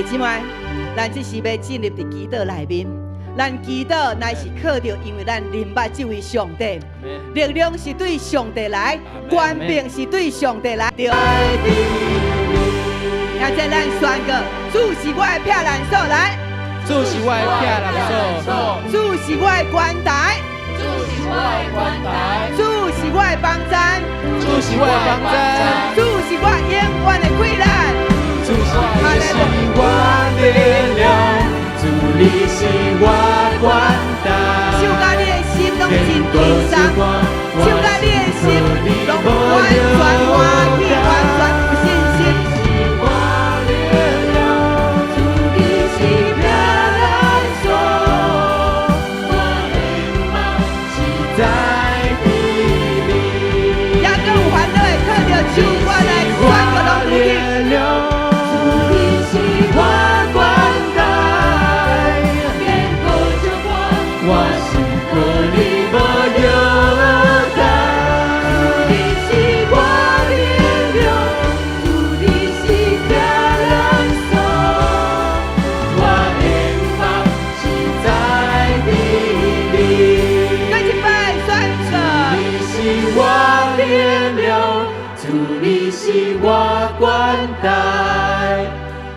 姊妹，咱这是要进入伫祈祷内面。咱祈祷乃是靠着，因为咱明白这位上帝，力量是对上帝来，权柄是对上帝来。对。现在咱宣告，主是我的避难所，来。主是我的避难所，主是我的关台，主是我的关台，主是我的帮站，主是我的帮站，主是我永远的快乐，主是我的力量，主你是我关台。手甲你的心拢真悲伤，手甲你的心拢完全欢喜，完全有信心。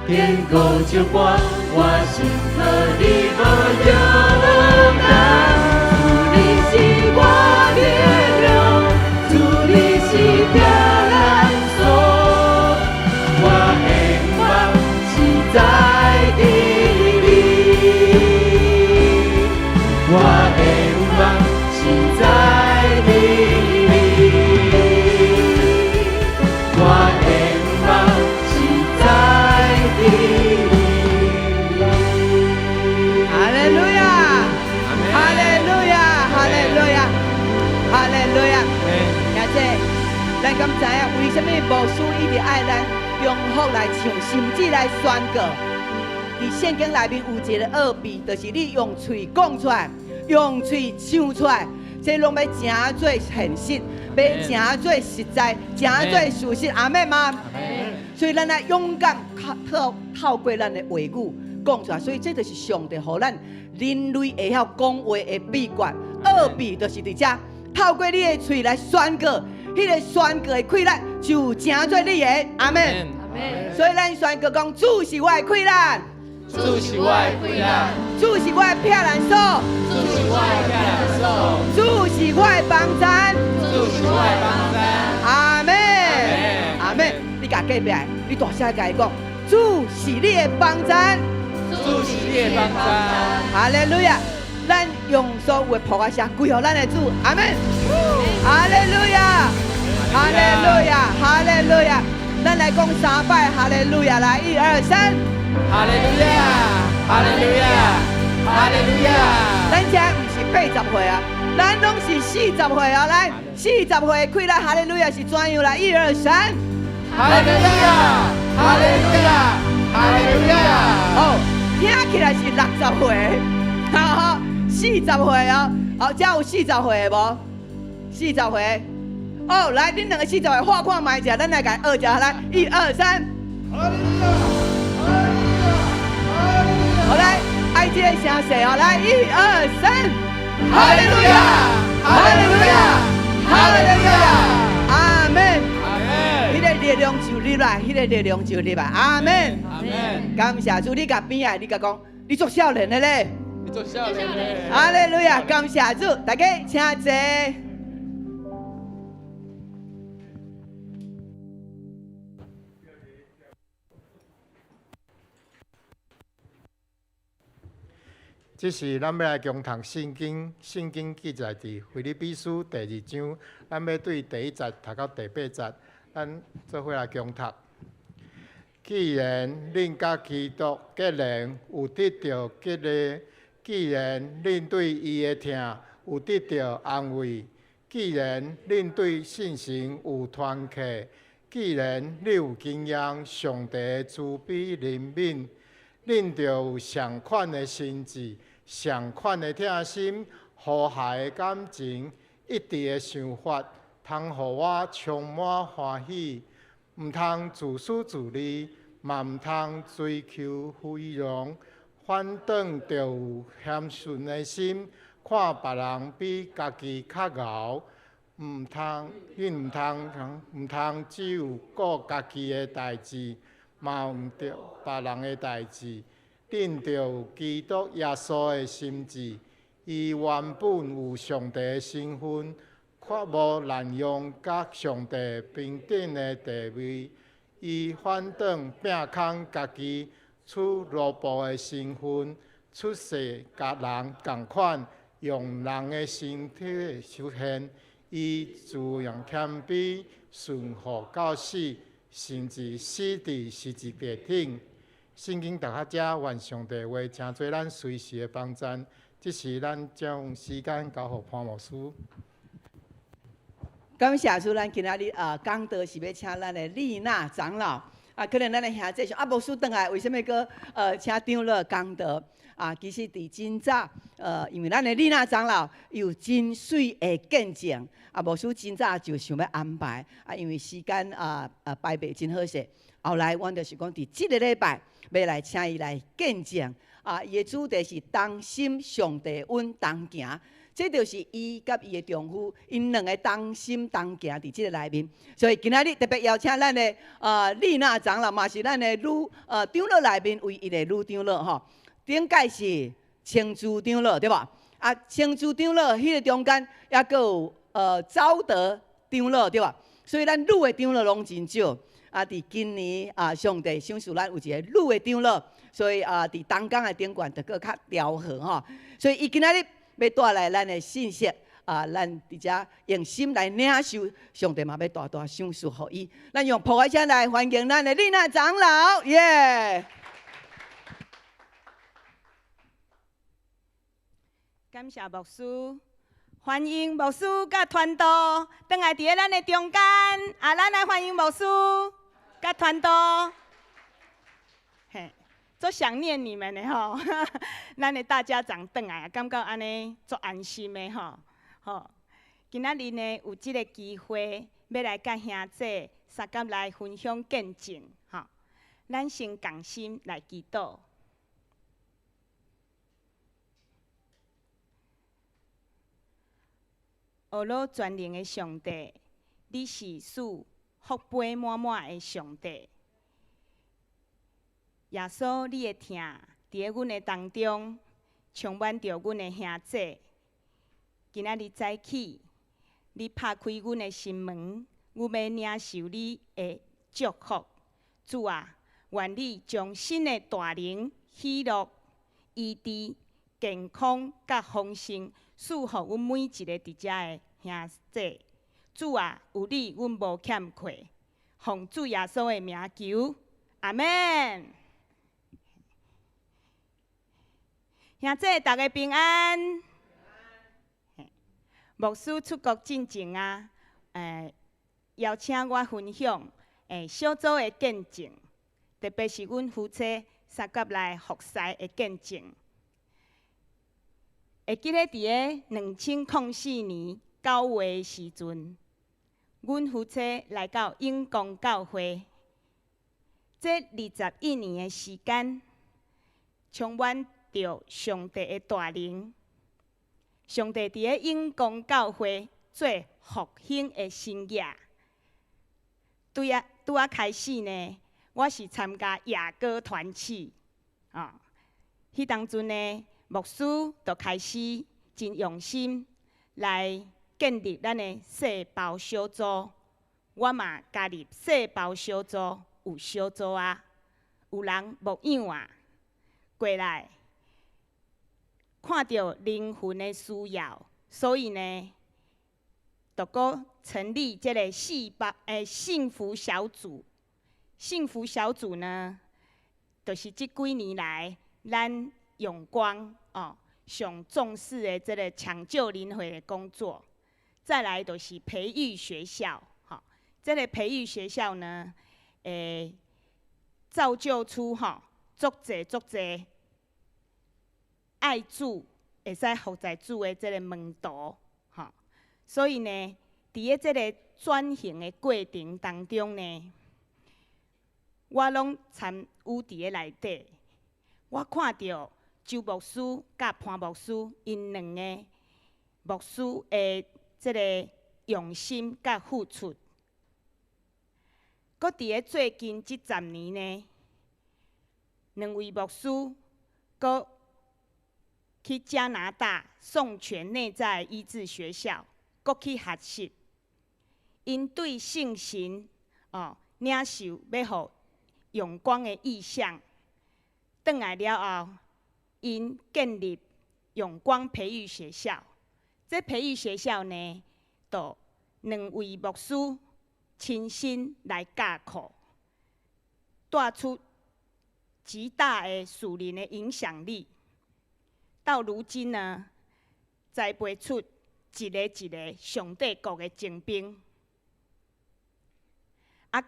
天高就光，我心和你无有干。主你是我力量，主你是避难所，我希望是在你里，我希望是在你里，我希望是在。哈利路亚，哈利路亚，哈利路亚，哈利路亚。现在，咱敢知影为什么牧师一直爱咱用福来唱，甚至来宣告？伫圣经内面有一个奥秘，就是你用嘴讲出来，用嘴唱出来，这拢要真做现实，要真做实在，真做事实。阿妹吗？所以咱来勇敢透过咱的话语讲出来，所以这就是上帝予咱人类会晓讲话的秘诀。奥秘就是伫遮，透过你的嘴来宣告，迄个宣告的快乐就成做你的。阿门。所以咱宣告讲，主是我的快乐，主是我的快乐，主是我的避难所，主是我的避难所，主是我的帮站，主是我的帮站。阿门，阿门。你甲隔壁，你大声甲伊讲，主是你的帮站，主是你的帮站。哈利路亚！咱用所有的仆啊声归予咱的主，阿门。哈利路亚，哈利路亚，哈利路亚！咱来讲3摆哈利路亚，来1、2、3。哈利路亚，哈利路亚，哈利路亚。咱这不是80岁啊，咱拢是40岁啊！来，40岁快乐哈利路亚是怎样？来1、2、3。哈利路亚，哈利路亚，哈利路亚。哦，听起来是60岁，哈，40岁哦。哦，这有40岁的无？40岁。哦，来，恁两个40岁画看卖者，咱来甲学一下，来1、2、3。哈利路亚，哈利路亚，哈利路亚。好，来，爱这个声势哦，来1、2、3。哈利路亚，哈利路亚，哈利路亚。阿门。迄个力量就入来，迄个力量就入来。阿门，阿门。感谢主，你甲边啊，你甲讲，你做少年的咧，你做少年的。哈利路亚，感谢主，大家请坐。这是咱要来共读圣经，圣经记载伫腓立比书第2章，咱要对第1节读到第8节，咱做伙来共读。既然恁甲基督结连有得到激励，既然恁对伊的疼有得到安慰，既然恁对信心有团契，既然你有经验上帝的慈悲怜悯，恁就有上款的心志。上款的疼心、和谐的感情、一致的想法，通互我充满欢喜。毋通自私自利，嘛毋通追求虚荣，反倒着有谦逊的心，看别人比家己较敖。毋通只有顾家己的代志，嘛毋着别人的代志。顶着基督耶稣的心志，伊原本有上帝的身份，却无滥用甲上帝平等的地位，伊反倒摒空家己处奴仆的身份，出世甲人共款，用人的身体出现。伊自用谦卑，顺服到死，甚至死伫十字架顶。圣经读学者愿上帝话，诚做咱随时的帮衬。这是咱将时间交予潘牧师。感谢主，咱今仔日讲道是要请咱的丽娜长老可能咱的兄弟说牧师转来，为什么个请长老讲道？其实伫真早，因为咱的丽娜长老有真水的见证，牧师真早就想要安排，因为时间排袂真好势。后来阮就是讲，伫即个礼拜要来请伊来见证，伊的主题是同心上帝阮同行，这就是伊甲伊的丈夫，因两个同心同行伫即个内面。所以今仔日特别邀请咱的丽娜长老，嘛是咱的长老内面唯一的女长老吼。顶届是青珠长老对吧？青珠长老迄个中间也阁有昭德长老对吧？所以咱女的长老拢真少。伫今年上帝赏赐咱有一个女的长老，所以伫东港的顶管就阁较调和吼。所以伊今仔日要带来咱的信息咱伫遮用心来领受，上帝嘛要大大赏赐予伊。咱用破开声来欢迎咱的丽娜长老，耶！感谢牧师，欢迎牧师甲团队倒来伫咱的中间。咱来欢迎牧师甲团队。嘿，足想念你们的吼，咱的大家长倒来，感觉安尼足安心的吼。吼，今仔日呢有即个机会，要来甲兄姐三甲来分享见证吼。咱先共心来祈祷。学罗全能的上帝，你是使福杯满满的上帝。耶稣，你的疼伫阮的当中，充满着阮的兄姐。今仔日早起，你拍开阮的心门，阮要领受你的祝福。主啊，愿你将新的大能、喜乐、医治、健康甲丰盛。赐予阮每一个伫遮的兄姐，主啊，有你，阮无欠亏。奉主耶稣的名求，阿门。兄姐，大家平安。牧师出国进前邀请我分享小组的见证，特别是阮夫妻三甲来服侍的见证。会记得伫个2004年9月时阵，阮夫妻来到永光教会。这21年的时间，充满着上帝的大能。上帝伫个永光教会做复兴的新业。拄啊开始呢，我是参加亚歌团契迄当阵呢。牧师就开始真用心来建立咱的细胞小组，我嘛加入细胞小组，有小组有人牧养过来，看到灵魂的需要，所以呢，就搁成立这个幸福小组。幸福小组呢，就是这几年来咱用光上重视的这个抢救灵魂的工作，再来就是培育学校，这个培育学校呢，造就出足侪爱主会使服在主的这个门徒，所以呢，伫个这个转型的过程当中呢，我拢参与伫个内底。我看到周牧师甲潘牧师因两个牧师的即个用心甲付出。搁伫个最近即10年呢，两位牧师搁去加拿大宋泉内在医治学校，搁去学习。因对圣神领受要互阳光的意向，转来了后，因建立阳光培育学校。这培育学校呢，就2位牧师亲身来教课，带出极大的属灵的影响力。到如今呢，栽培出一个一个上帝国的精兵。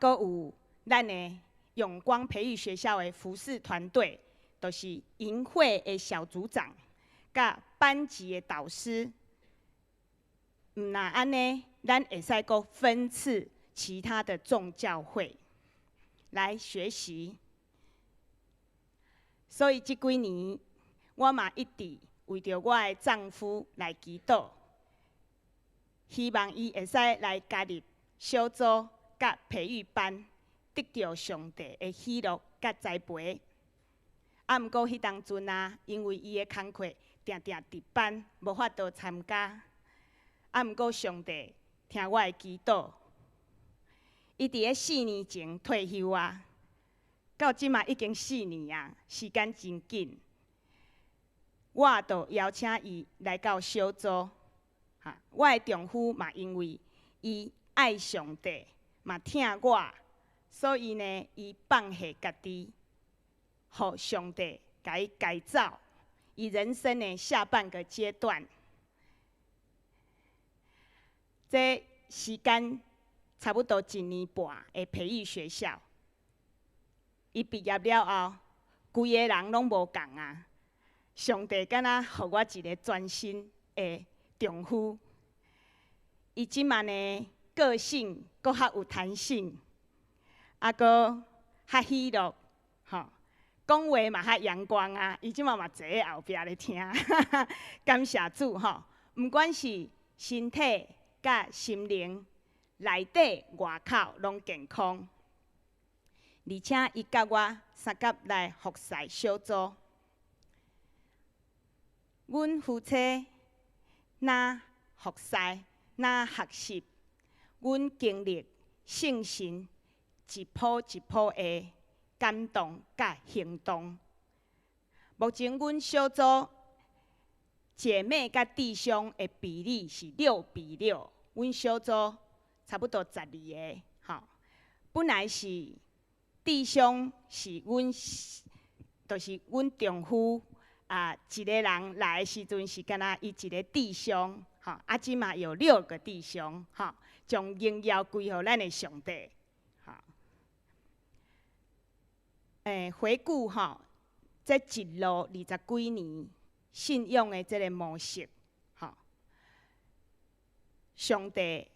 搁有咱的永光培育学校的服侍团队，就是营会的小组长，甲班级的导师。毋若安尼，咱会使阁分赐其他的众教会来学习。所以即几年，我嘛一直为着我的丈夫来祈祷，希望伊会使来加入小组甲培育班，得到上帝的喜乐甲栽培。毋过迄当阵啊，因为伊的工课定定值班，无法度参加。毋过上帝听我的祈祷，伊伫个4年前退休啊，到即嘛已经4年啊，时间真紧。我就邀请伊来到小组，我的丈夫嘛因为伊爱上帝，嘛疼我，所以呢，伊放下家己，互上帝甲伊改造，伊人生的下半个阶段。这时间差不多1年半的培育学校，伊毕业了后，规个人拢无共啊。上帝敢若互我一个全新的丈夫，伊即满呢个性搁较有弹性，搁较喜乐，讲话嘛较阳光啊。伊即满嘛坐喺后壁咧听，感谢主吼。毋管是身体甲心灵内底外口拢健康，而且伊甲我三甲来服侍小组。阮夫妻若服侍，若学习，阮经历圣神一步一步的感动甲行动。目前阮小组姐妹甲弟兄的比例是6:6，阮小组差不多12个，本来是弟兄是阮，就是阮丈夫。一个人来的时阵是敢若伊一个弟兄，即嘛有6个弟兄，将荣耀归予咱的上帝。回顾这一路20几年信仰的这个模式，上帝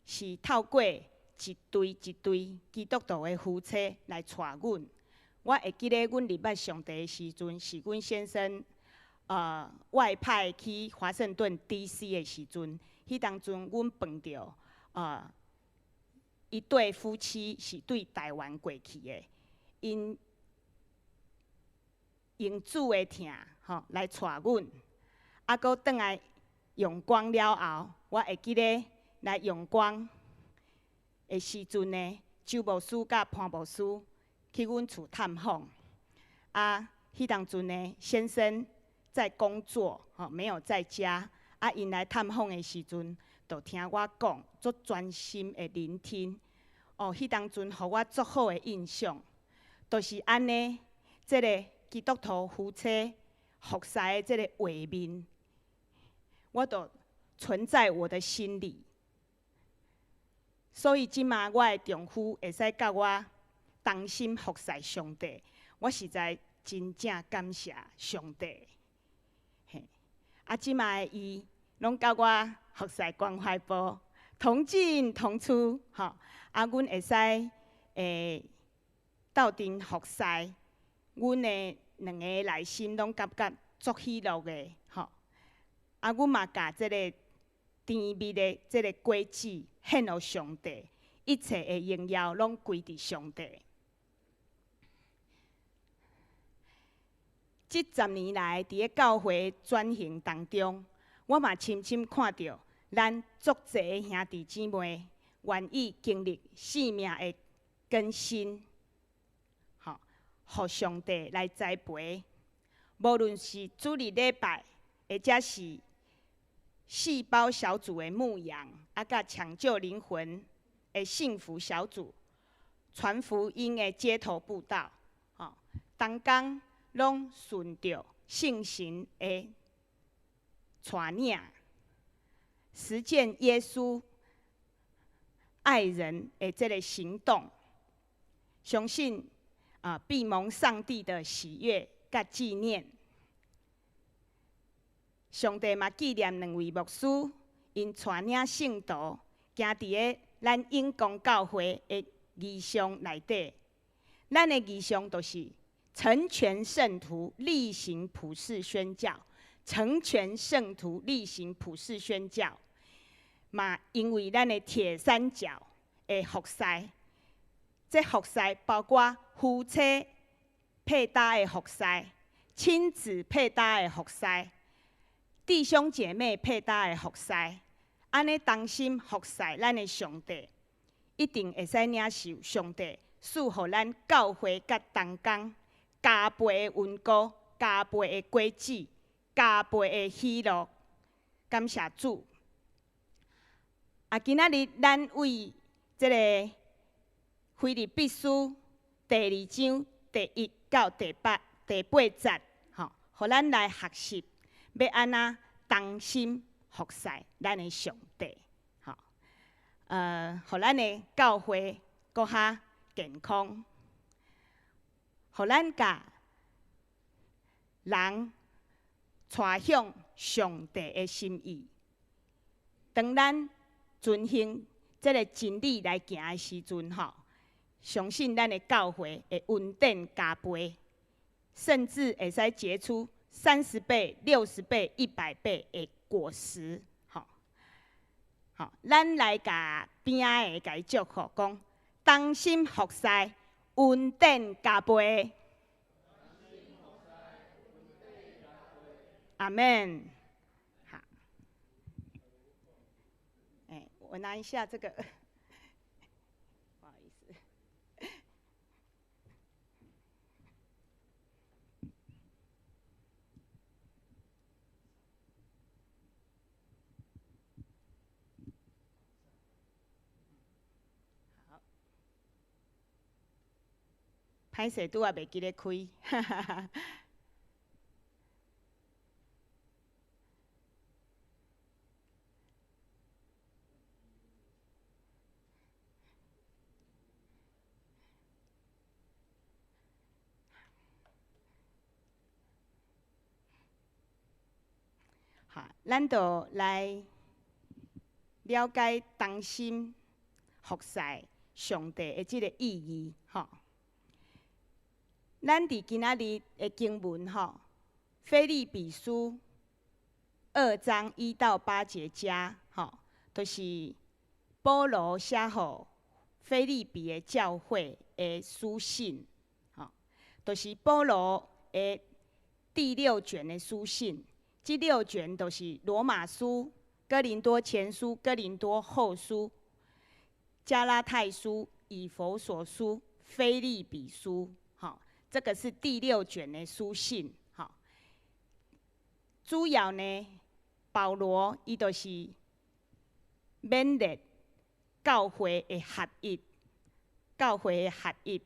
是透过一对一对基督徒的夫妻来带阮。我会记得，阮入捌上帝的时阵，是阮先生外派去华盛顿 DC 的时阵，迄当阵阮碰到一对夫妻是对台湾过去的，因主的疼来带阮，搁转来阳光了后，我会记得来阳光的时阵呢，周牧师甲潘牧师。去阮厝探访，迄当阵呢，先生在工作，没有在家。因来探访的时阵，就听我讲，足专心的聆听。迄当阵，互我足好的印象，就是安尼，这个基督徒夫妻服侍的这个画面，我就存在我的心里。所以即马我的丈夫会使甲我。同心服侍上帝，我实在真正感谢上帝。即卖伊拢甲我服侍关怀部，同进同出，阮会使斗阵服侍，阮的两个内心拢感觉足喜乐的，吼。啊，阮嘛甲即个甜蜜的即个果子献予上帝，一切的荣耀拢归伫上帝。这10年来，伫咧教会转型当中，我嘛深深看到咱足侪兄弟姊妹愿意经历生命的更新，吼，互上帝来栽培。无论是主日礼拜，或者是细胞小组的牧养，啊，甲抢救灵魂的幸福小组，传福音的街头布道，吼，同工拢顺着圣神的带领，实践耶稣爱人的这个行动，相信必蒙上帝的喜悦甲纪念。上帝嘛纪念2位牧师，因带领圣徒行伫咧咱永光教会的义上内底。咱的义上就是成全圣徒，例行普世宣教。成全圣徒，例行普世宣教。嘛，因为咱的铁三角的服侍，这服侍包括夫妻配搭的服侍、亲子配搭的服侍、弟兄姐妹配搭的服侍，安尼同心服侍咱的上帝，一定会使领受上帝赐予咱教会甲同工加倍的恩膏、加倍的果子、加倍的喜乐。感谢主！今仔日咱为这个腓立比书第2章第1到第8节，吼，互咱来学习要安怎同心服侍咱的上帝，吼，互咱的教会搁较健康，互咱甲人带向上帝的心意。当咱遵行这个真理来行的时阵，吼，相信咱的教会会稳定加倍，甚至会使结出30倍、60倍、100倍的果实，吼。好，咱来甲边仔的甲伊祝福，讲同心服侍，稳定加倍。阿门。好，我拿一下这个，不好意思。好，歹势拄也袂记咧开，哈哈哈。咱就来了解同心服侍上帝的这个意义，吼。咱伫今仔日的经文，吼，腓立比书2章1到8节加，吼，就是保罗写予腓立比的教会的书信，吼，就是保罗的第6卷的书信。这6卷都是罗马书、哥林多前书、哥林多后书、加拉太书、以弗所书、腓立比书，好，这个是第6卷的书信，好。主要呢，保罗伊就是勉励教会的合一，教会的合一，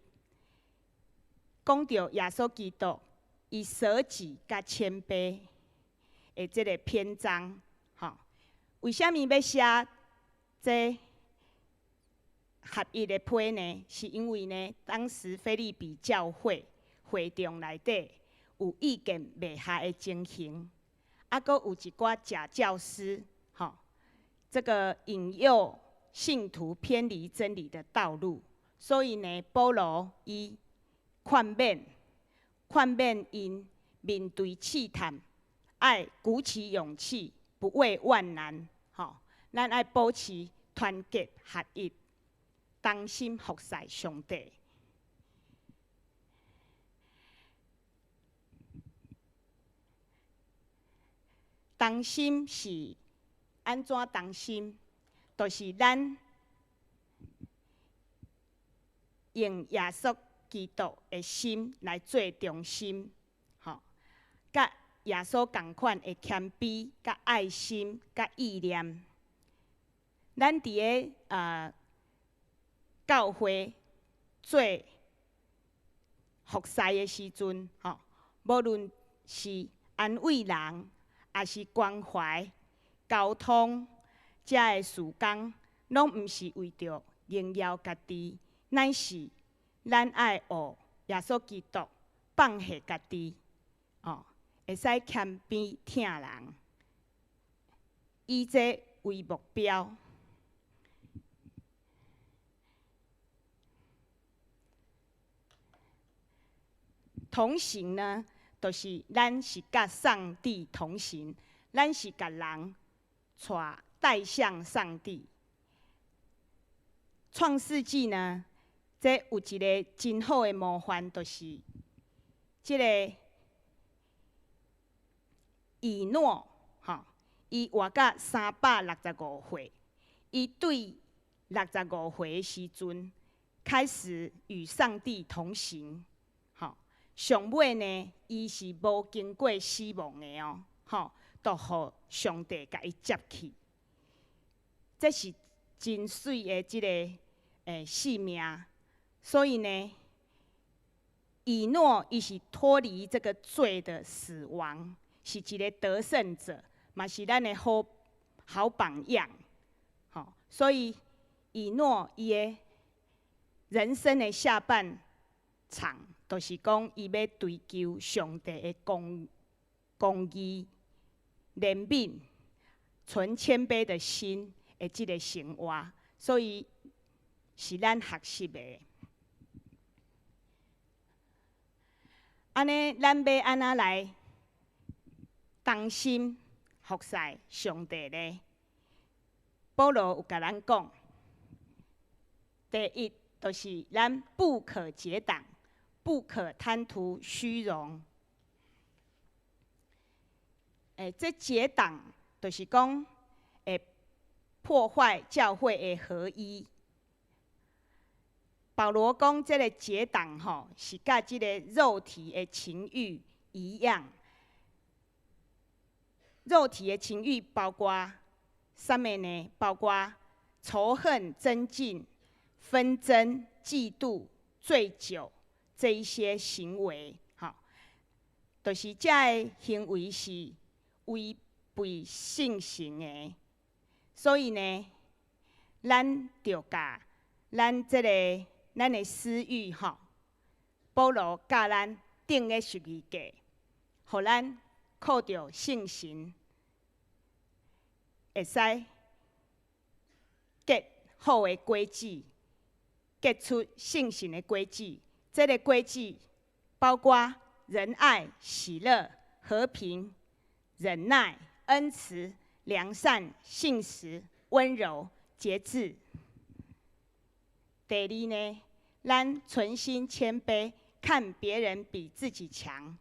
讲到耶稣基督伊舍己甲谦卑的这个篇章，吼，为什么要写这合一的批呢？是因为呢，当时腓立比教会会众内底有意见袂合的情形，阁有一寡假教师，吼，这个引诱信徒偏离真理的道路，所以呢，保罗伊劝勉因面对试探，爱鼓起勇气，不畏万难。咱爱保持团结合一，同心服侍上帝。同心是安怎同心？就是咱用耶稣基督的心来做中心，甲耶稣同款的谦卑、甲爱心、甲意念。咱伫个教会做服侍的时阵，无论是安慰人，也是关怀、交通，遮个事工，拢毋是为着荣耀家己，乃是咱爱学耶稣基督放下家己，会使谦卑听人，以这为目标。同行呢，就是咱是甲上帝同行，咱是甲人带向上帝。创世纪呢，这有一个真好的模范，就是这个以诺，伊活到365岁，伊对65岁的时阵，开始与上帝同行。上尾呢，伊是无经过死亡的哦，都互上帝甲伊接去。这是真水的即个性命。所以呢，以诺伊是脱离这个罪的死亡，是一个得胜者，嘛是咱的好榜样。所以以诺伊的人生的下半场，就是讲，伊要追求上帝的公义、怜悯、存谦卑的心的即个生活，所以是咱学习的。安尼，咱要安怎来同心服侍上帝呢？保罗有甲咱讲，第一就是咱不可结党。不可贪图虚荣。这结党就是讲，会破坏教会的合一。保罗讲，这个结党是甲这个肉体的情欲一样。肉体的情欲包括什么呢？包括仇恨、争竞、纷争、嫉妒、醉酒。这一些行为，就是这个行为是违背圣行的。所以呢，咱就甲咱的私欲，保罗教咱定个十字架，互咱靠着圣神，会使结好的果子，结出圣神的果子。这个果子包括仁爱、喜乐、和平、忍耐、恩慈、良善、信实、温柔、节制。第二呢，咱存心谦卑，看别人比自己强。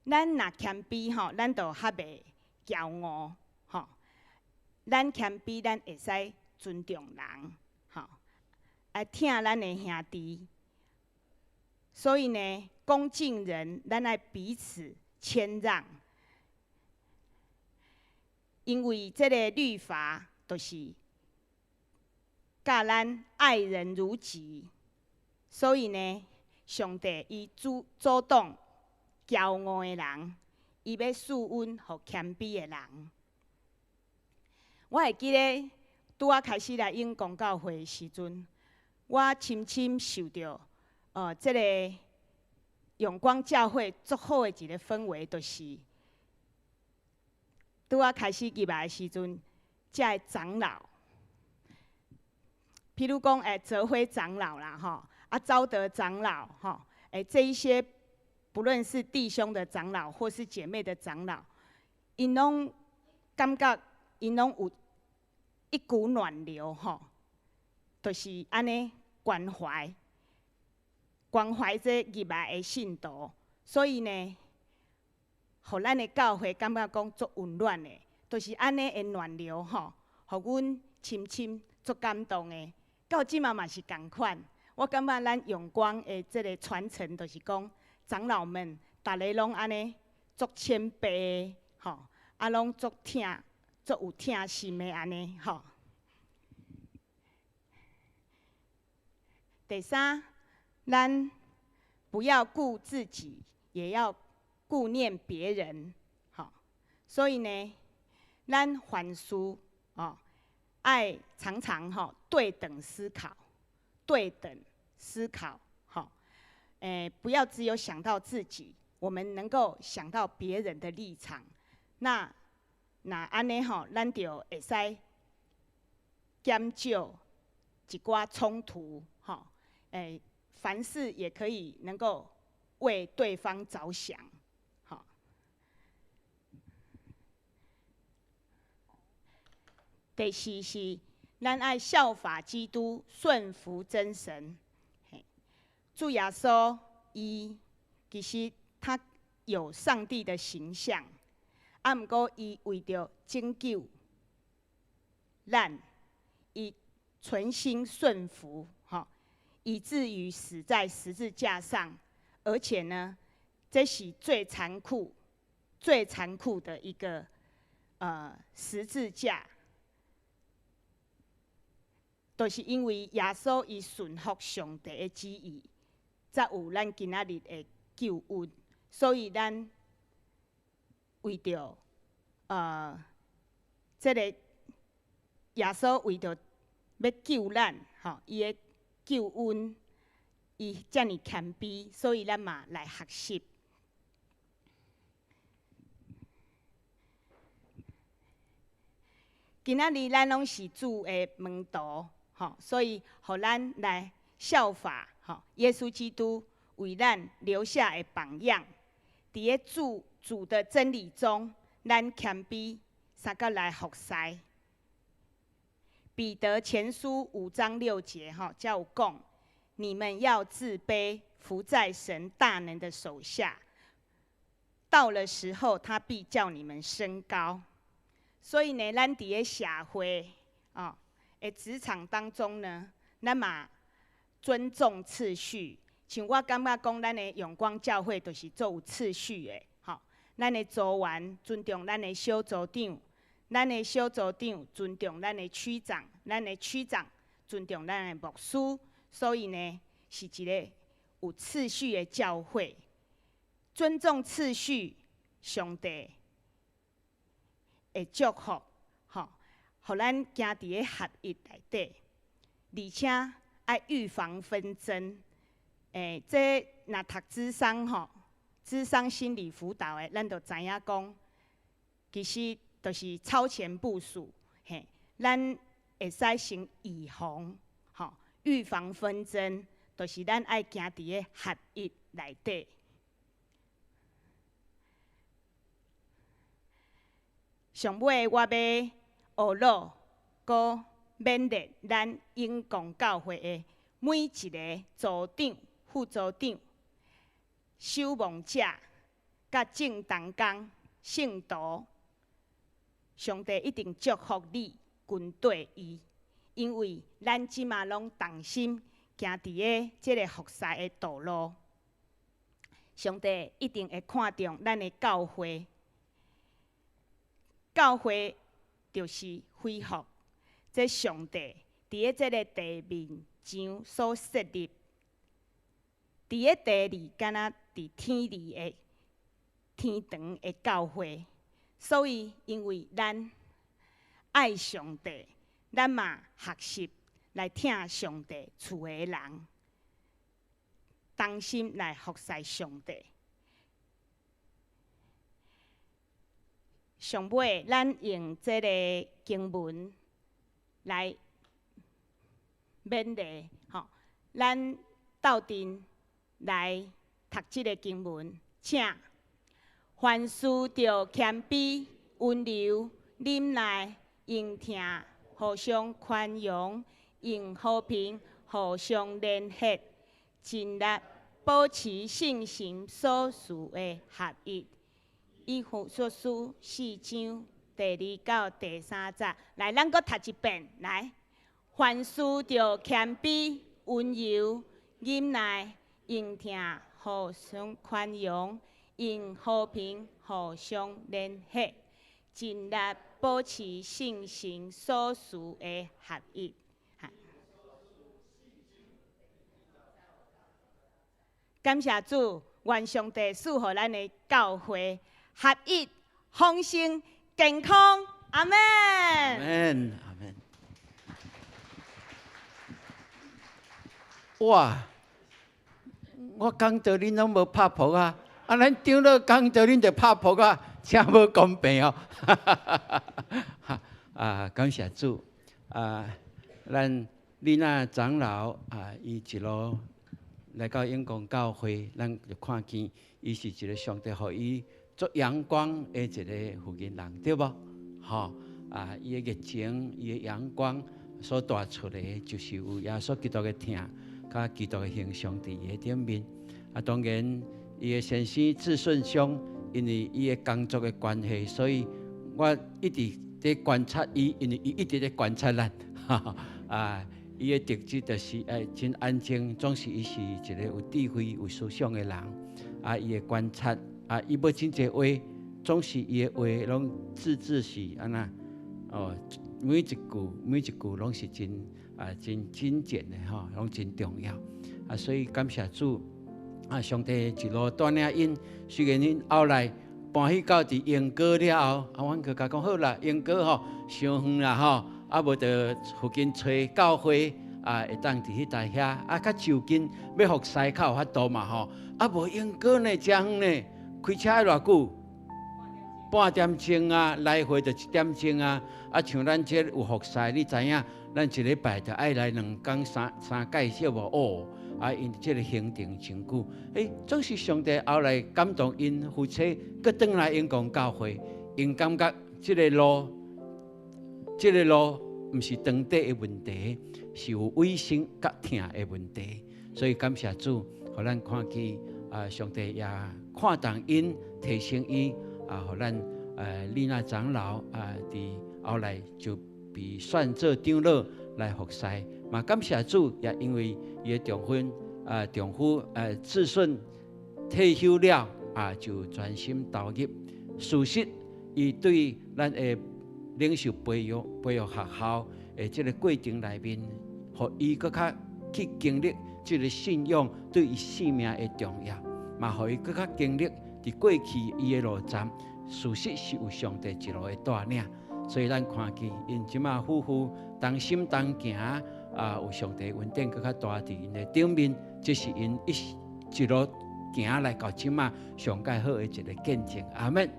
咱若谦卑咱就较袂骄傲咱谦卑，咱会使尊重人爱听咱的兄弟，所以呢，恭敬人，咱爱彼此谦让，因为这个律法就是教咱爱人如己，所以呢，上帝伊阻挡骄傲的人，伊要赐恩予谦卑的人。我会记得拄仔开始来永公教会的时阵。我深深受到，这个永光教会足好的一个氛围，就是拄仔开始入来的时阵，这个长老，譬如讲，泽辉长老啦，招得长老这一些不论是弟兄的长老或是姐妹的长老，因拢感觉因拢有一股暖流就是安尼关怀这入来的信徒，所以呢，互咱的教会感觉讲足温暖的，就是安尼的暖流互阮深深足感动的。到即嘛是共款，我感觉咱永光的这个传承，就是讲长老们逐个拢安尼足谦卑的拢足有疼心的安尼第三，咱不要顾自己，也要顾念别人所以呢，咱凡事爱常常对等思考，不要只有想到自己，我们能够想到别人的立场。那安尼咱就会使减少一寡冲突凡事也可以能够为对方着想第四是，咱爱效法基督，顺服真神。主耶稣，其实他有上帝的形象，毋过伊为着拯救咱，伊存心顺服以至于死在十字架上，而且呢，这是最残酷的一个十字架。就是因为耶稣伊顺服上帝的旨意，才有咱今仔日的救恩。所以咱为着这个耶稣为着要救咱伊的救恩，伊遮尔谦卑，所以咱嘛来学习。今仔日咱拢是主的门徒。所以，互咱来效法耶稣基督为咱留下的榜样。伫咧主的真理中，咱谦卑，三个来服侍。彼得前书5章6节才有讲：你们要自卑，服在神大能的手下。到了时候，他必叫你们升高。所以呢，咱伫咧社会职场当中呢，咱嘛尊重次序。像我感觉讲，咱的永光教会就是做有次序的，咱的组员尊重咱的小组长，咱的小组长尊重咱的区长，咱的区长尊重咱的牧师。所以呢，是一个有次序的教会。尊重次序，上帝会祝福。互咱行伫咧合一内底，而且爱预防纷争。这若读諮商心理辅导的，咱就知影讲，其实就是超前部署。咱会使先预防，预防纷争，就是咱爱行伫咧合一内底。上尾我要学老，佮勉励咱永光教会的每一个组长、副组长、守望者、甲正同工、信徒，上帝一定祝福你，军队伊，因为咱即马拢同心行伫咧即个服侍的道路。上帝一定会看重咱的教会，教会就是恢复，这上帝伫咧这个地面上所设立，伫咧地里，敢若伫天里的天堂的教会。所以，因为咱爱上帝，咱嘛学习来听上帝厝的人，同心来服侍上帝。上尾，咱用这个经文来勉励，咱斗阵来读这个经文，请凡事着谦卑、温柔、忍耐、用听，互相宽容，用和平互相联合，尽力保持信心所需的合一。以弗所书4章第2到第3节，来，咱搁读一遍，来。凡事着谦卑、温柔、忍耐、用听，互相宽容，用和平互相联合，尽力保持信心所需的合一。感谢主，愿上帝赐予咱的教会合一、丰盛、健康。阿门。阿门，阿门。哇！我讲到恁拢无拍扑啊，啊，咱长老讲到恁就拍扑啊，真无公平哦！啊，感谢主啊！咱李娜长老啊，伊一路来到永光教会，咱就看见伊是一个上帝予伊做阳光的一个福音人，对无？吼啊，伊的热情，伊的阳光所带出来，就是有耶稣基督的疼。甲基督的形象伫伊的顶面，啊，当然伊的先生志顺兄，因为伊的工作的关系，所以我一直在观察伊，因为伊一直在观察咱，啊，伊的特质就是真安静，总是伊是一个有智慧、有思想的人，啊，伊的观察，啊，伊要真侪话，总是伊的话拢字是安那，哦，每一句拢是真。真精简的吼，拢真重要啊！所以感谢主啊，上帝一路带领因。虽然因后来搬去到伫英国了后，啊，阮佮甲讲好啦，英国吼伤远啦吼，啊无着附近找教会啊，会当伫迄搭遐啊，较就近要服侍较有法度嘛吼。啊无英国呢，真远呢，开车要偌久？半点钟啊，来回就1点钟啊。啊，像咱这有服侍，你知影？咱一礼拜就爱来2天三介绍无哦，啊，因这个行程真久，总是上帝后来感动因夫妻，搁转来永光教会，因感觉这个路毋是当地的问题，是有卫生甲疼的问题，所以感谢主，互咱看见啊，上帝也看重因，提醒伊啊，互咱李娜长老啊，伫后来就。被选做长老来服侍，嘛感谢主，也因为伊的丈夫志顺退休了啊，就专心投入。事实，伊对咱的领袖培育学校的这个过程内面，互伊搁较去经历这个信仰对伊生命的重要，嘛互伊搁较经历伫过去伊的路站，事实是有上帝一路的带领。所以咱看见因即马夫妇同心同行啊，有上帝恩典更较大伫因的顶面，这是因一路行来到即马上介好的一个见证。阿门。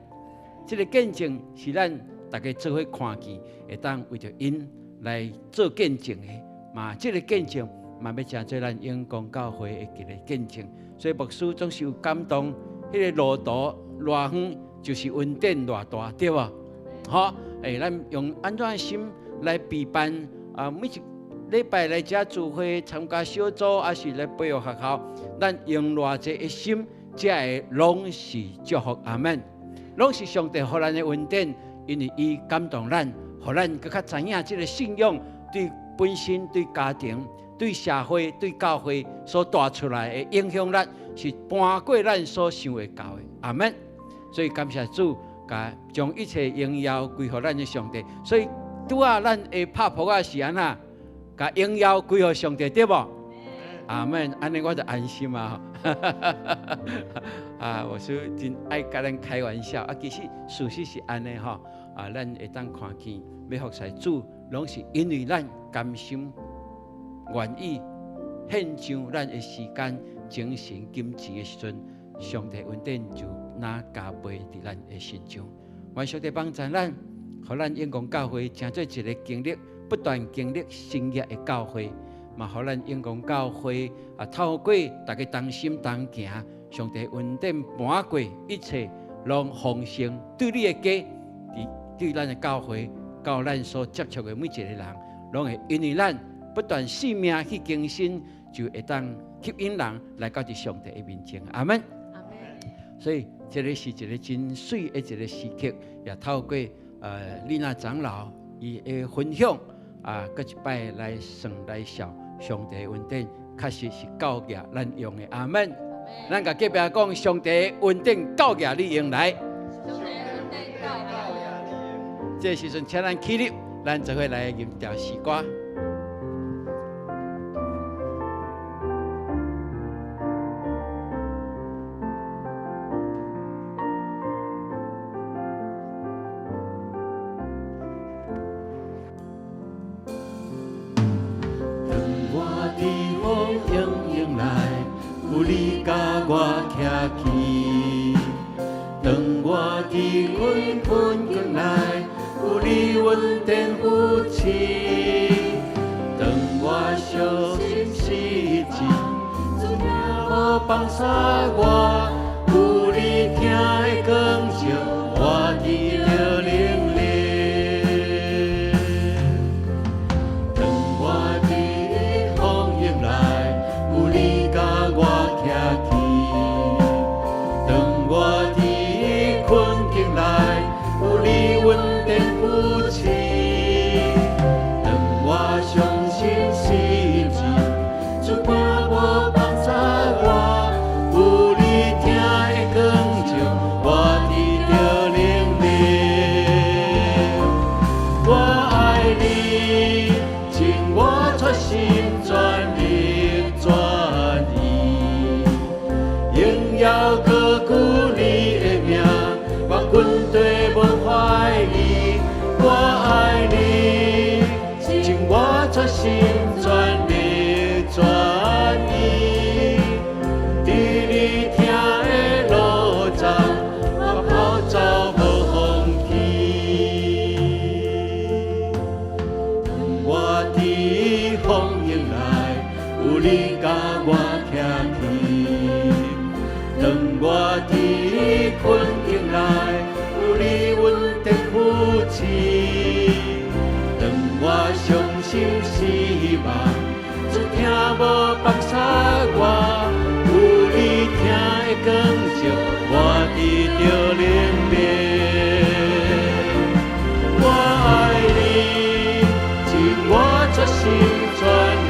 这个见证是咱大家做伙看见，会当为着因来做见证的嘛。这个见证嘛要成做咱永光教会的一个见证。所以牧师总是有感动，迄个路途偌远，就是恩典偌大，对无？好。咱用安怎的心来陪伴啊？每一礼拜来遮聚会、参加小组，还是来培育学校，咱用偌济的心，这个拢是祝福。阿门。拢是上帝予咱的恩典，因为伊感动咱，予咱更较知影这个信仰对本身、对家庭、对社会、对教会所带出来的影响力，是搬过咱所想会到的。阿门。所以感谢主。将一切荣耀归乎咱的上帝，所以拄啊，咱的拍扑啊是安那，甲荣耀归乎上帝，对无？阿门，安尼我就安心啊！啊，我说真爱甲咱开玩笑啊，其实事实是安尼吼啊，咱会当看见要服侍主，拢是因为咱甘心愿意献上咱的时间、精神、金钱的时阵，上帝恩典就拿加倍伫咱的身上。愿上帝帮助咱，互咱永光教会成做一个经历不断经历新约的教会。嘛，互咱永光教会透过大家同心同行，上帝恩典搬过一切，拢丰盛对你的家，对咱的教会，到咱所接触的每一个人，拢会因为咱不断性命去更新，就会当吸引人来到伫上帝的面前。阿门。阿门。所以，这个是一个真水的一个时刻，也透过丽娜长老伊的分享搁一摆来算来笑，上帝的恩典确实是教育咱用的。阿门。咱甲隔壁讲，上帝的恩典教育你用来。上帝恩典教育。这时阵，请咱起立，咱就会来吟调诗歌。有你甲我徛起，当我伫困困境内，有你稳定扶持。当我伤心失志，主领无放下我，有你听的光照，我伫着灵力。当我伫风雨内，有你甲我心全力全意，伫你听的路上，我跑走无放弃。我伫风雨内，有你甲我徛起；当我伫困境内，有你稳定扶持。当我伤心失望，主听无放下我，有你听的光照，我伫着灵力。我爱你，尽我全心全力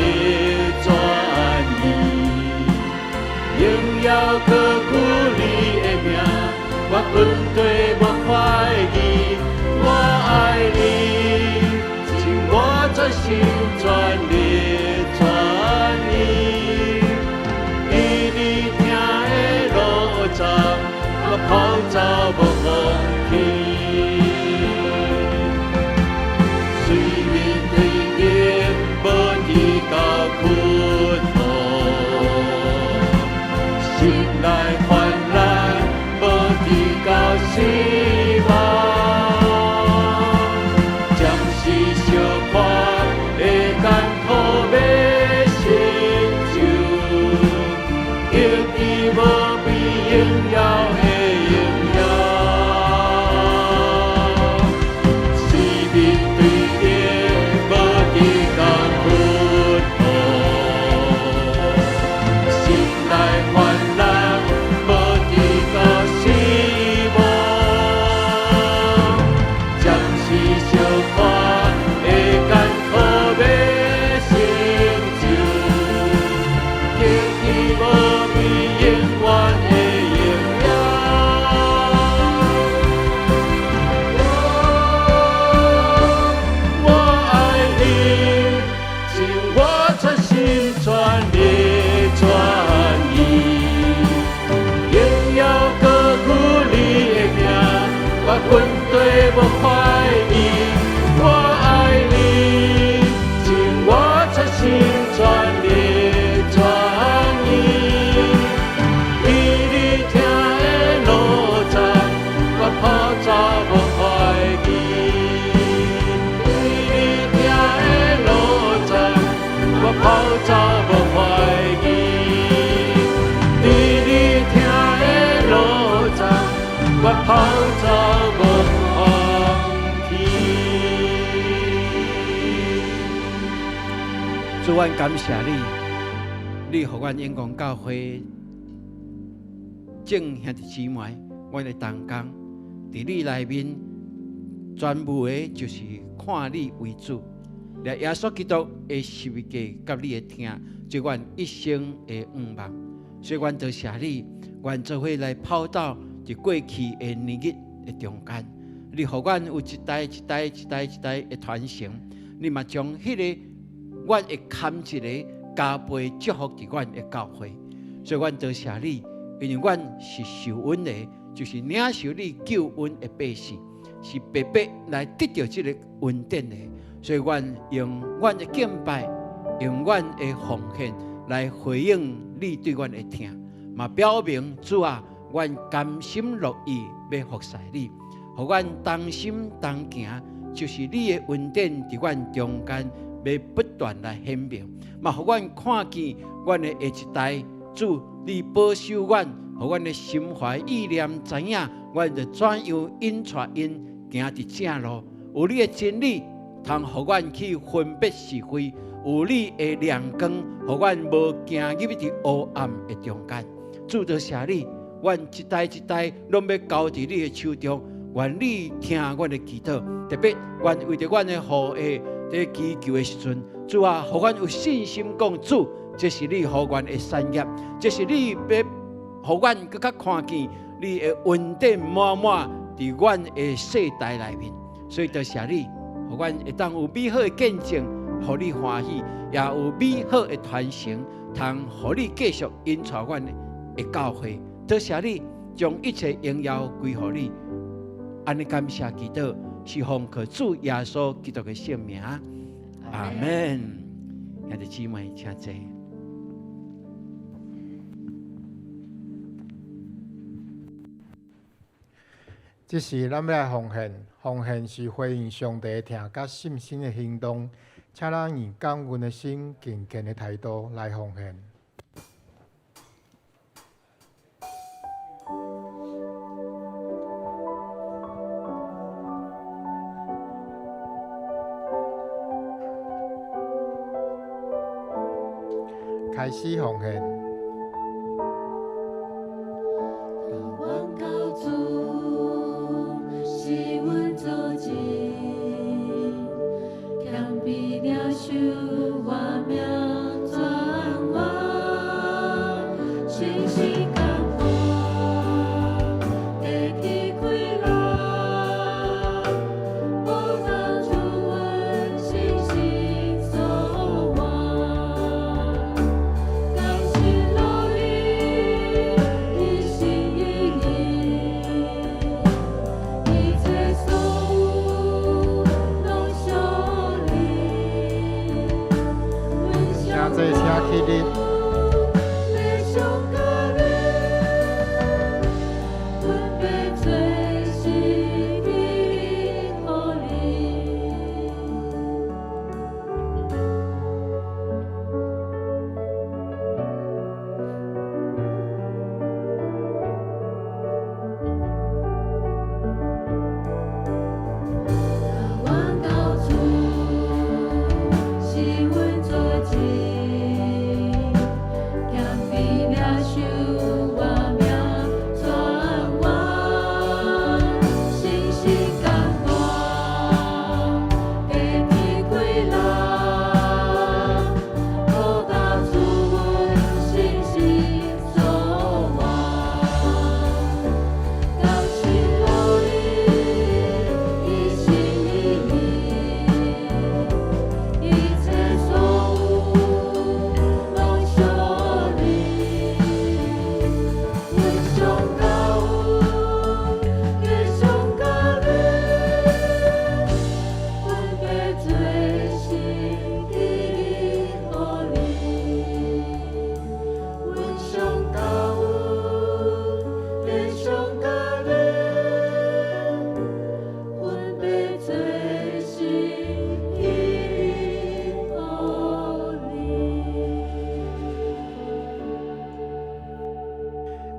全意，荣耀高举你的名，我军队无怀疑。我爱你，我全心全力全意，伫你听的路上，我跑走无放弃。虽面对逆无依到困苦，心内患难无依到希望。主，阮感谢你，你予阮永光教会众兄弟姊妹，阮的同工，伫你内面全部的就是看你为主，掠耶稣基督的十字架，甲你的听，做阮一生的愿望。所以，阮多谢你，阮做伙来跑到伫过去的年日的中间，你予阮有一代一代一代一代的传承，你嘛将迄个阮会看一个加倍祝福伫阮的教会。所以，阮多谢你，因为阮是受恩的，就是领受你救恩的百姓，是白白来得到这个恩典的。所以，阮用阮的敬拜，用阮的奉献来回应你对阮的听，嘛表明主啊，阮甘心乐意要服侍你，互阮同心同行，就是你的恩典伫阮中间要不断来显明，嘛互阮看见阮的下一代，主你保守阮，互阮的心怀意念知影，阮就怎样引带因行伫正路，有你的真理，通互阮去分别是非。有你的亮光，互阮无行入伫黑暗的中间。主多谢你，阮一代一代拢要交伫你的手中。愿你听阮的祈祷，特别愿为着阮的后裔在祈求的时阵，主啊，互阮有信心讲主，这是你互阮的产业，这是你要互阮更加看见你的恩典满满伫阮的世代内面。所以多谢你，互阮会当有美好的见证。互你欢喜，也有美好的传承，通互你继续引带阮的教会。多谢你将一切荣耀归乎你。安尼感谢祈祷，是奉靠主耶稣基督的圣名。阿门。兄弟姊妹，请坐。这是咱要来奉献，奉献是回应上帝听甲信心的行动。请咱以感恩的心、敬虔的态度来奉献。开始奉献。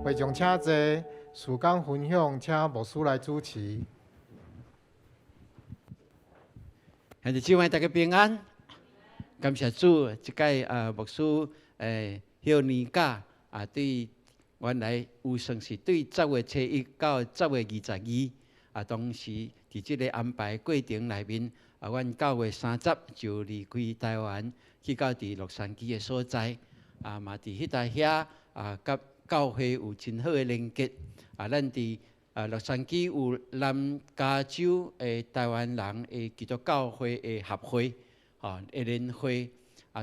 会众请坐，时间分享，请牧师来主持。兄弟姊妹，大家平安。感谢主，即届牧师休年假对原来有算是对10月初1到10月22当时伫即个安排过程内面阮9月30就离开台湾，去到伫洛杉矶的所在嘛伫迄搭遐甲教会有真好的连结咱伫洛杉矶有南加州的台湾人的基督教会的合会的联会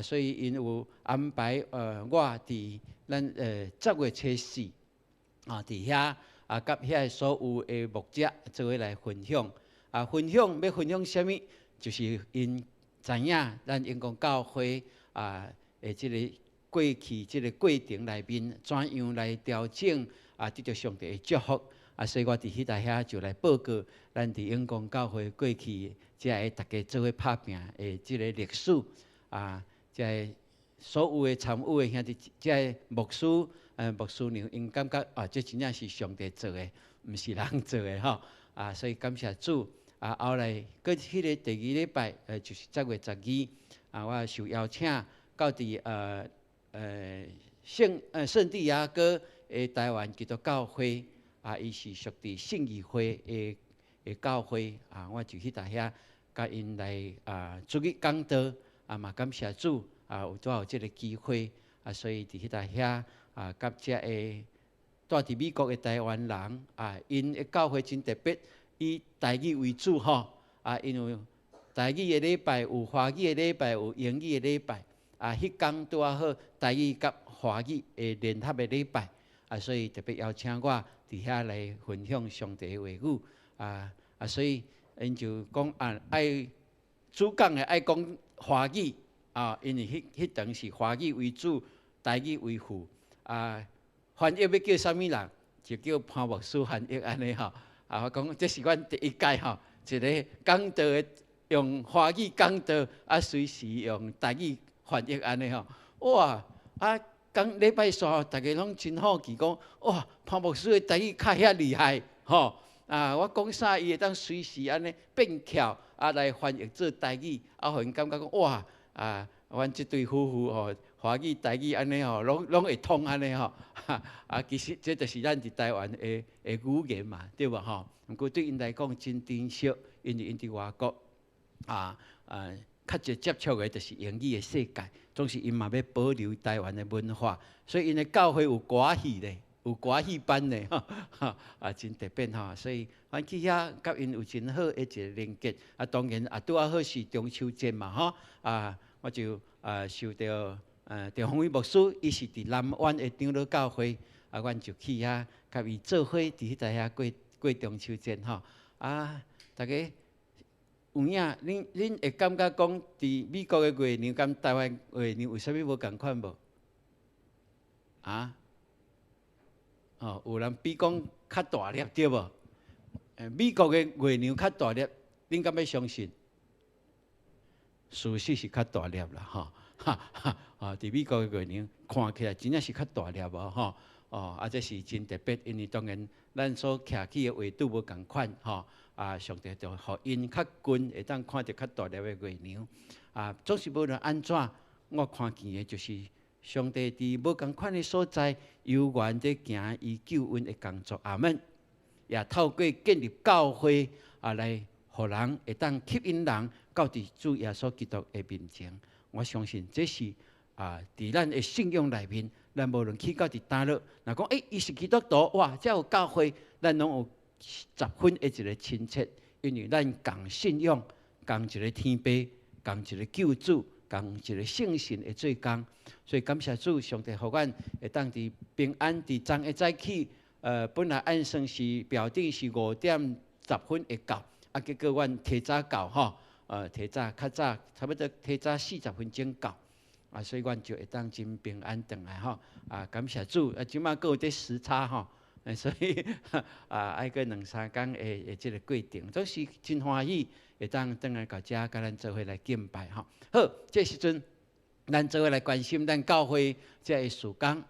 所以因有安排我伫咱10月初4伫遐甲遐所有的牧者做伙来分享分享要分享啥物？就是因知影咱永光教会的即个过去即个过程内面怎样来调整得到上帝的祝福所以我伫迄搭遐就来报告咱伫永光教会过去即个大家做伙拍拼的即个历史即个所有的参与的兄弟，即个牧师牧师娘因感觉这真正是上帝做的，毋是人做的吼所以感谢主后来搁迄个第2礼拜就是10月12我受邀请到伫圣地亚哥的台湾基督教会伊是属伫信义会的教会我就去搭遐甲因来主日讲道嘛感谢主有拄有即个机会所以伫迄搭遐甲遮个住伫美国的台湾人因的教会真特别，以台语为主吼因为台语的礼拜有华语的礼拜有英语的礼拜迄天拄好台语甲华语的联合的礼拜所以特别邀请我伫遐来分享上帝的话语所以因就讲爱主讲的爱讲华语因为迄阵是华语为主，台语为辅翻译要叫啥物人？就叫潘牧师翻译安尼吼我讲这是阮第1届吼，一个讲道的用华语讲道随时用台语翻译安尼吼哇讲礼拜3大家拢真好奇讲哇潘牧师的台语较遐厉害吼我讲啥伊会当随时安尼变巧来翻译做台语互因感觉讲哇阮即对夫妇吼华语台语安尼吼拢会通安尼吼其实这就是咱伫台湾的语言嘛对无吼毋过对因来讲真珍惜因为因伫外国较侪接触的就是英语的世界总是因嘛要保留台湾的文化所以因的教会有歌戏咧有歌戏班咧真特别吼所以阮去遐甲因有真好的一个连结当然拄好是中秋节嘛吼我就受到赵宏伟牧师，伊是伫南湾的长老教会阮就去遐甲伊做伙伫迄搭遐过中秋节吼大家有影恁会感觉讲伫美国的月娘甲台湾月娘有啥物无共款无有人比讲较大粒对无美国的月娘较大粒恁敢要相信事实是较大粒啦吼伫美国的月娘看起来真正是较大粒吼这是真特别，因为当然咱所徛起的纬度无共款吼上帝就互因较近会当看到较大粒的月娘总是无论安怎我看见的就是上帝伫无共款的所在悠远地行伊救恩的工作阿们也透过建立教会来互人会当吸引人到伫主耶稣基督的面前我相信这是伫咱的信仰内面咱无论去到伫倒落若讲伊是基督徒哇才有教会咱拢有10分的一个亲切因为咱共信仰共一个天父共一个救主共一个圣神的做工所以感谢主上帝互阮会当伫平安伫昨下早起本来按算是标定是5点10分会到结果阮提早到吼提早较早差不多提早40分钟到所以阮就会当真平安回来吼感谢主即马佫有啲时差吼所以爱个2-3天的即个过程总是真欢喜会当回来到遮甲咱做伙来敬拜吼好这时阵咱做伙来关心咱教会即个事工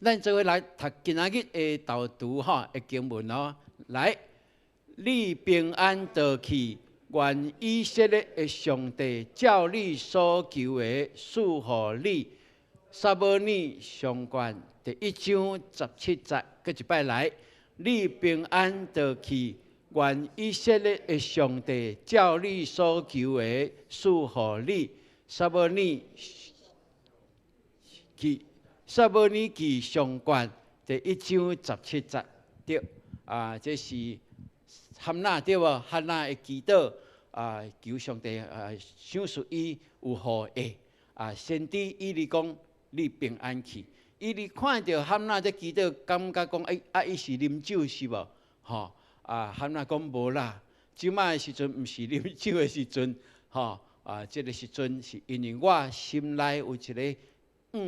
咱做伙来读今仔日的导读吼的经文来你平安倒去愿以色列的上帝照你所求的赐予你。撒母耳上卷第1章17节，搁一摆来，你平安得去。愿以色列的上帝照你所求的赐予你。撒母耳记上卷第1章17节，对这是汉娜对无？汉娜的祈祷求上帝赏赐伊有好意先知伊哩讲你平安去。伊哩看到汉娜在祈祷，感觉讲伊是啉酒是无？汉娜讲无啦，即摆的时阵毋是啉酒的时阵，这个时阵是因为我心内有一个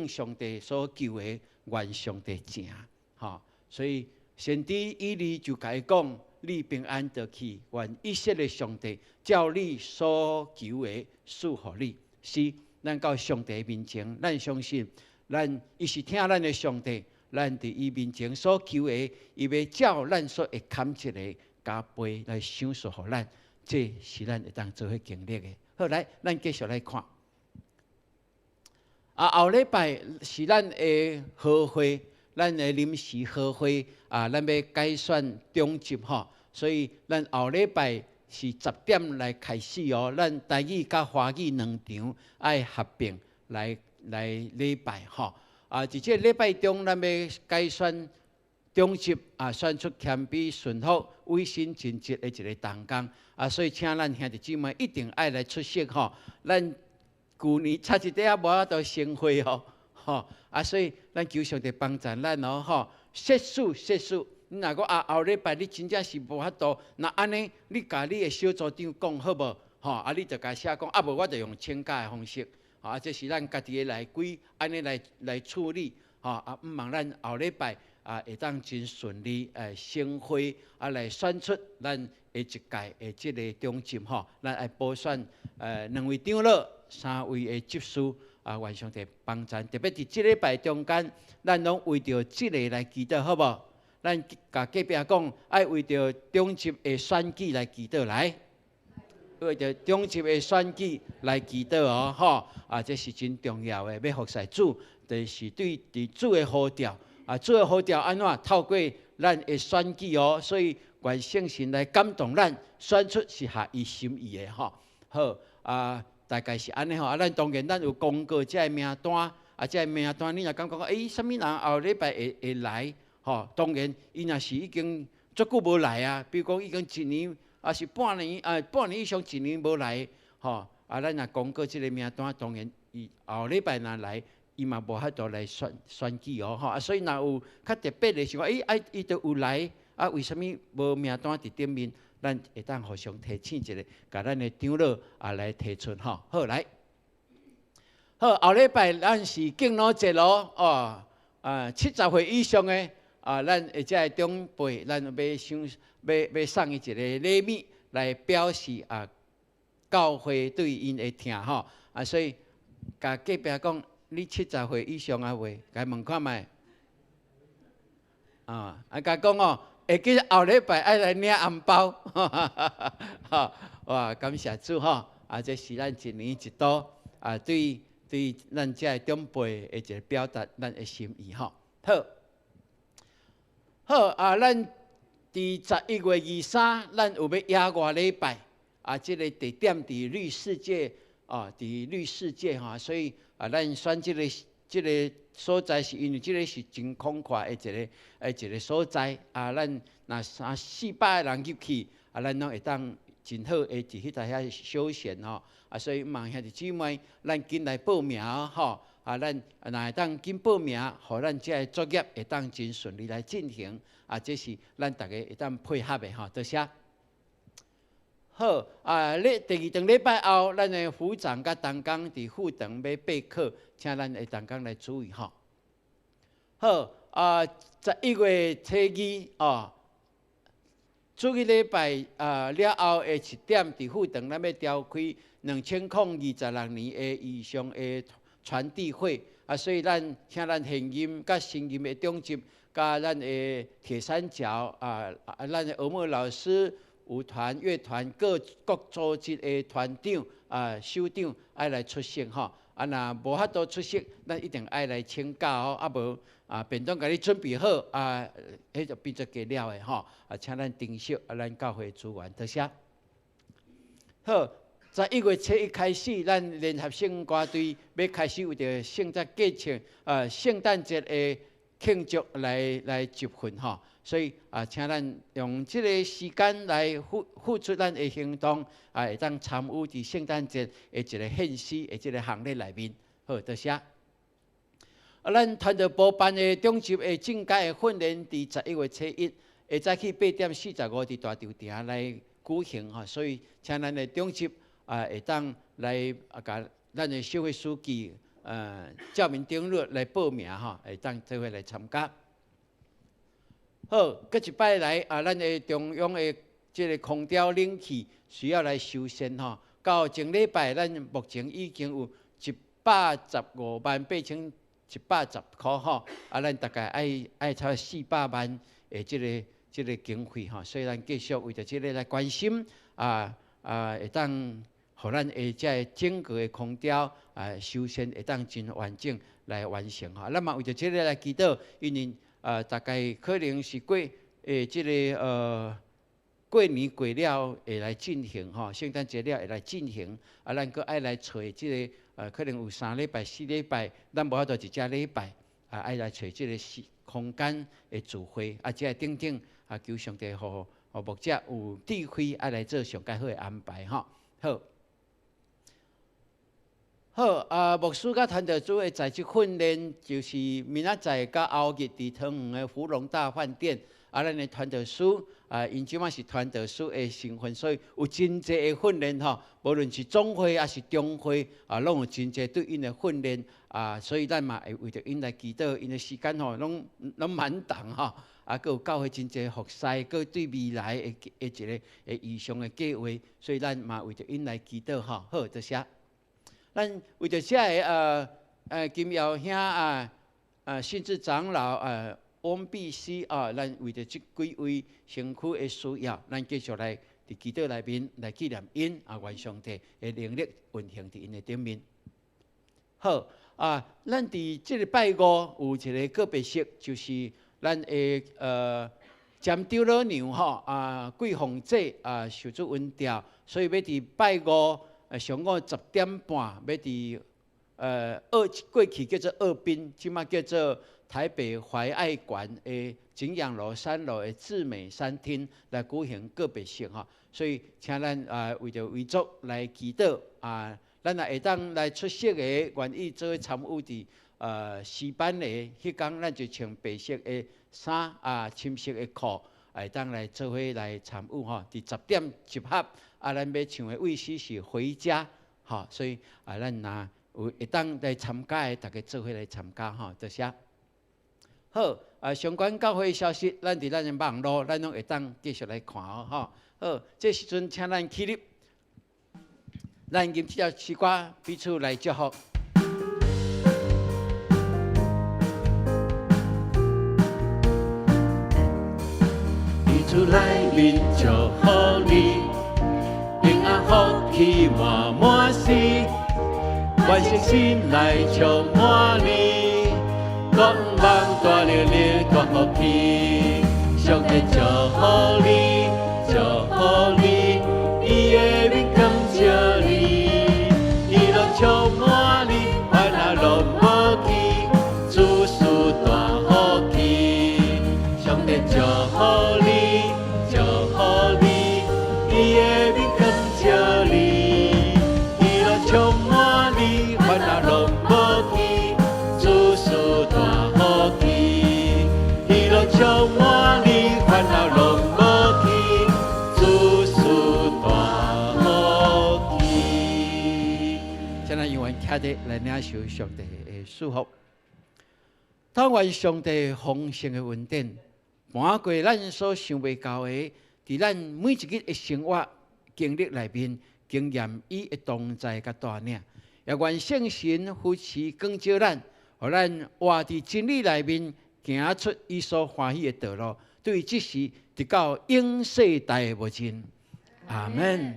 上帝所求的，愿上帝成，所以先知以利就甲伊讲：你平安得去，愿以色列上帝照你所求的赐予你。是，咱到上帝面前，咱相信，伊是听咱的上帝。咱伫伊面前所求的，伊要照咱所会堪一个加倍来赏赐予咱，这是咱会当做伙经历的。好，来，咱继续来看。后礼拜是咱的和会，咱的临时和会咱要改选中级所以咱后礼拜是10点来开始哦。咱台语甲华语2场爱合并来礼拜伫这礼拜中，咱要改选中级选出谦卑顺服、委身尽职的一个同工所以请咱兄弟姊妹一定爱来出席咱旧年差一点无法度盛会所以咱求上帝帮助咱设施。你若讲后礼拜你真正是无法度，那安尼你甲你的小组长讲好无？你就甲写讲无我就用请假的方式。这是咱家己的内规，安尼来处理毋望咱后礼拜会当真顺利盛会来选出咱下一届的这个中级咱爱补选2位长老、3位的执事愿上帝帮助，特别伫这礼拜中间，咱拢为着这个来祈祷，好无？咱甲隔壁讲，爱为着中级的选举来祈祷来。为着中级的选举来祈祷这是真重要的。要服侍主，就是对主的呼召主的呼召安怎透过咱的选举所以愿圣神来感动咱，选出是合伊心意的好大概是安尼咱当然咱有公告这个名单这个名单你若感觉什么人后礼拜会来当然伊若是已经足久无来比如讲已经1年。是半年以上1年无来咱若公告这个名单，当然伊后礼拜若来，伊嘛无法度来选举所以若有较特别的想法，伊都有来为什么无名单伫顶面？咱会当互相提醒一下，甲咱的长老来提出好来。好，后礼拜咱是敬老节咯70岁以上的咱或者长辈，咱要送伊一个礼物来表示教会对因的疼所以甲隔壁讲，你70岁以上未？甲问看卖甲讲会记后礼拜爱来领红包哇！感谢主这是咱1年1度对咱这长辈的一个表达咱的心意好，咱伫11月23，咱有要野外礼拜这个地点伫绿世界伫绿世界所以咱选这个所在是因为这个是真空旷的一个所在咱若300-400个人入去咱拢会当真好伫迄搭遐休闲所以望兄弟姊妹，咱紧来报名咱若会当紧报名，互咱这个作业会当真顺利来进行这是咱大家会当配合的多谢。好第2场礼拜后，咱的副长甲同工伫副堂要备课，请咱的同工来注意好11月初2主日礼拜了后的7点伫副堂，咱要召开2026年的以上的传递会所以请咱现任甲新任的长级，甲咱的铁三角咱的俄木老师、有团、乐团各组织的团长首长爱来出席吼。若无法度出席，咱一定爱来请假吼。无便当甲你准备好迄就变做加了的吼。请咱珍惜咱教会资源，多谢。好，在1月7日开始，咱联合圣歌队要开始为着圣诞节庆圣诞节的庆祝来集训吼。所以请咱用这个时间来付出咱的行动，会当参与伫圣诞节的一个献诗的这个行列内面。好，多谢。咱团队部办的中级的正阶的训练，伫11月7日下早起8点45伫大场埕来举行吼。所以请咱的中级会当来甲咱的社会书记照明登录来报名吼，会当做伙来参加。好，搁一摆来咱的中央的这个空调冷气需要来修缮吼。到前礼拜，咱目前已经有1158110块吼，咱大概爱差400万的这个经费吼，所以咱继续为着这个来关心会当互咱的这整个的空调修缮会当真完整来完成吼。咱嘛为着这个来祈祷，因为大概可能是过这个过年过了会来进行吼，圣诞节了会来进行咱搁爱来找这个可能有3礼拜、4礼拜，咱无法度一只礼拜爱来找这个空间的聚会这等等求上帝互牧者有智慧爱来做上介好的安排吼。好，牧师甲团队组的在职训练，就是明仔载甲后日伫桃园的福隆大饭店。咱的团队书因即马是团队书的身份，所以有真济的训练吼，无论是总会还是中会拢有真济对因的训练所以咱嘛会为着因来祈祷，因的时间吼拢蛮长吼，佮有教会真济服侍，佮对未来的一个异常的计划，所以咱嘛为着因来祈祷吼。好，多谢。咱为着这个金耀兄信智长老王必须咱为着这几位身躯的需要，咱继续来伫祈祷内面来纪念因愿上帝的能力运行伫因的顶面。好咱伫这个拜五有一个个别式，就是咱的占丢老娘吼桂凤节受主恩调，所以要伫拜五。上午10点半，要伫过去叫做二滨，即马叫做台北怀爱馆的景仰楼3楼的智美餐厅来举行个别式吼。所以请咱为着为族来祈祷咱也会当来出席的，愿意做伙参与伫诗班的迄天，咱就穿白色的衫深色的裤，会当来做伙来参与吼。伫10点集合。咱要唱的位置是回家，所以咱若有会当来参加的，大家做伙来参加多谢。好，相关教会消息，咱伫咱的网络，咱拢会当继续来看好，这时阵请咱起立，咱吟这条诗歌，彼此来祝福。彼此来面祝福你。平安福气满满是，万圣心来充满你，光芒大热烈大福气，上帝祝福你，祝福你，伊的名感谢你，伊拢充满你，烦恼拢无去，主赐大福气，上帝祝福你，祝福你，伊的名。充满你，烦恼拢无去，主赐大福气。现在用徛伫来领受上帝的祝福，但愿上帝丰盛的恩典，伴过咱所想袂到的，伫咱每一日的生活经历内面，经验伊的同在甲带领，也愿圣神扶持光照咱，互咱活伫真理内面。行出伊所欢喜的道路，对即时直到永世代的无尽。阿門。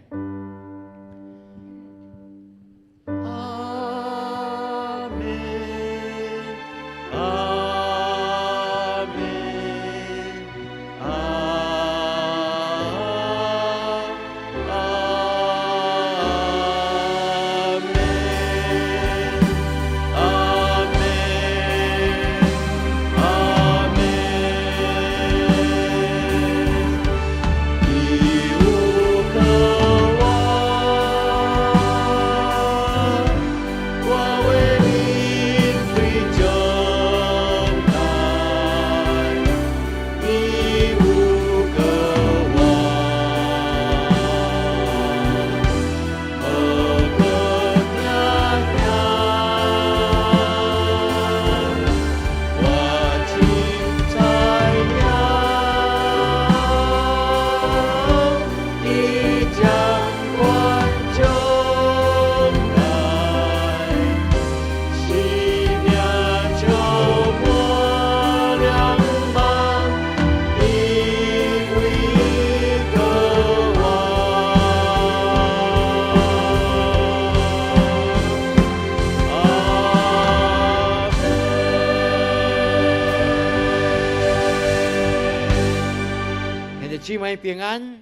姊妹平安，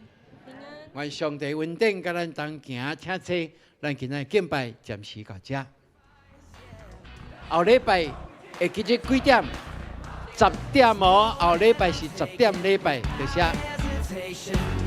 願上帝穩定，甲咱同行請車，咱今日敬拜暫時到這。後禮拜會記得幾點？10點哦，後禮拜是10點禮拜，多謝。